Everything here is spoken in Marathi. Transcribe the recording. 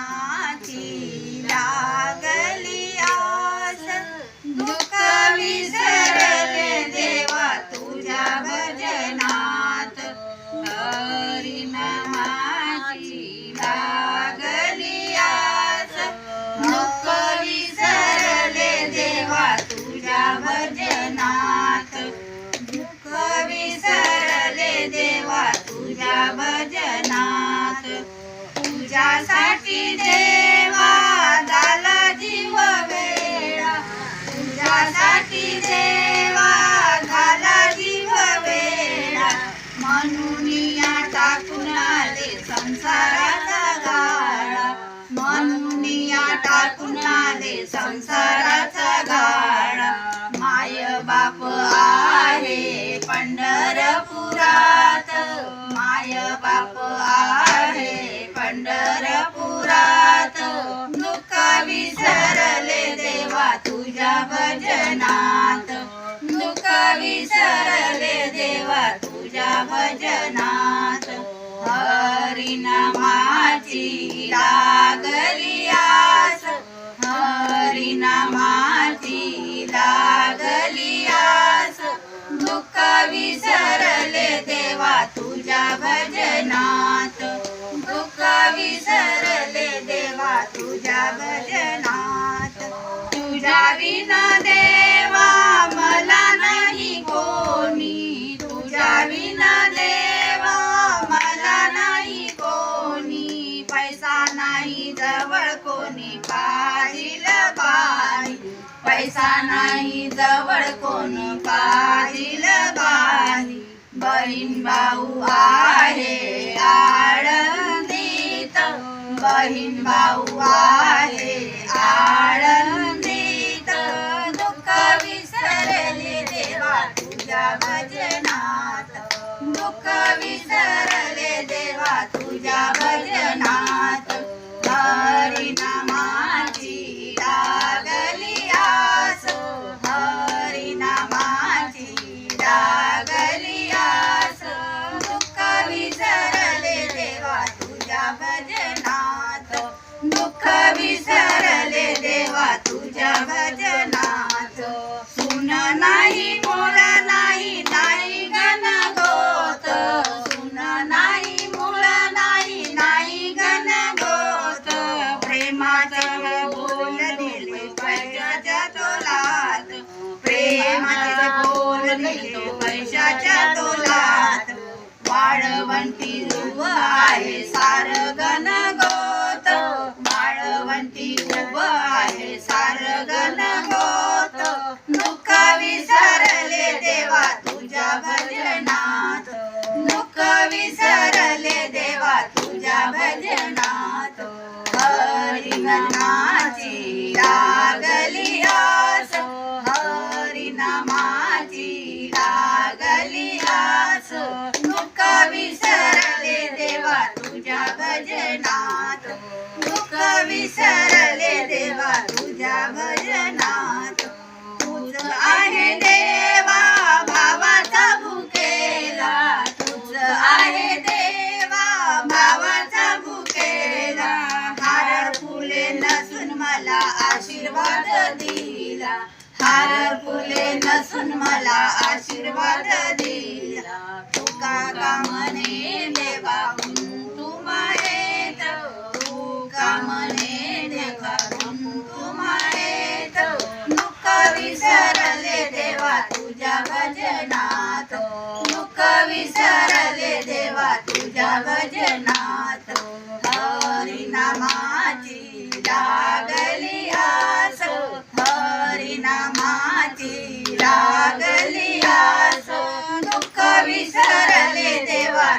भजनाची लागली आस, दुःख विसरले देवा तुझ्या भजनात. हरिनामाची लागली आस, दुःख विसरले देवा तुझ्या भजनात. दुःख विसरले देवा तुझ्या भजनात. तुझ्यासाठी देवा झाला जीव वेडा, तुझ्यासाठी देवा झाला जीव वेडा. म्हणून या टाकून आले संसाराचा गाडा, म्हणून या टाकून आले संसाराचा गाडा. माय बाप आहे पंढरपुरात, माय बाप आहे पंढरपुरात. दुःख विसरले देवा तुझ्या भजनात, दुःख विसरले देवा तुझ्या भजनात. हरिनामाची लागली आस, हरिनामाची लागली आस. दुःख विसरले देवा तुझ्या भजनात, दुःख विसरले देवा तुझ्या भजनात. तुझ्या विना देवा मला नाही कोणी, तुझ्या विना देवा मला नाही कोणी. पैसा नाही जवळ कोणी पाहिल बाई, पैसा नाही जवळ कोण पाहिल बाई. बहीण भाऊ आहे आळंदीत, बहीण भाऊ आहे आळंदीत. दुःख विसरले देवा तुझ्या भजनात, दुःख विसरले देवा तुझ्या भजनात. हरिनामाची लागली आस, हरिनामाची लागली आस. दुःख विसरले देवा तुझ्या भजनात, दुःख विसरले देवा तुझ्या भजनात. सुन नाही मूळ नाही नाही गणगोत, सुन नाही मूळ नाही नाही गणगोत. प्रेमाचे बोल दिले पैशाच्या तोलात, प्रेमाचे बोल दिले पैशाच्या तोलात. वाळवंटी उभ आहे सार गणगोत, वाळवंटी उभ आहे सार गणगोत. दुःख विसरले देवा तुझ्या भजनात, दुःख विसरले देवा तुझ्या भजनात. हरिनामाची लागली आस, हरिनामाची लागली आस. दुःख विसरले देवा तुझ्या भजनात, दुःख विसरले देवा तुझ्या भजनात. तूच आहे देवा भावाचा भुकेला, तूच आहे देवा भावाचा भुकेला. हार फुले नसून मला आशीर्वाद दिला, हार फुले नसून मला आशीर्वाद दिला. तुका कामने देवाहून तू माहेत, तुका मने देवाहून तू माहेत. दुःख विसरले देवा तुझ्या भजनात, दुःख विसरले देवा तुझ्या भजनात. हरिनामाची लागली आस, हरिनामाची लागली आस. दुःख विसरले देवा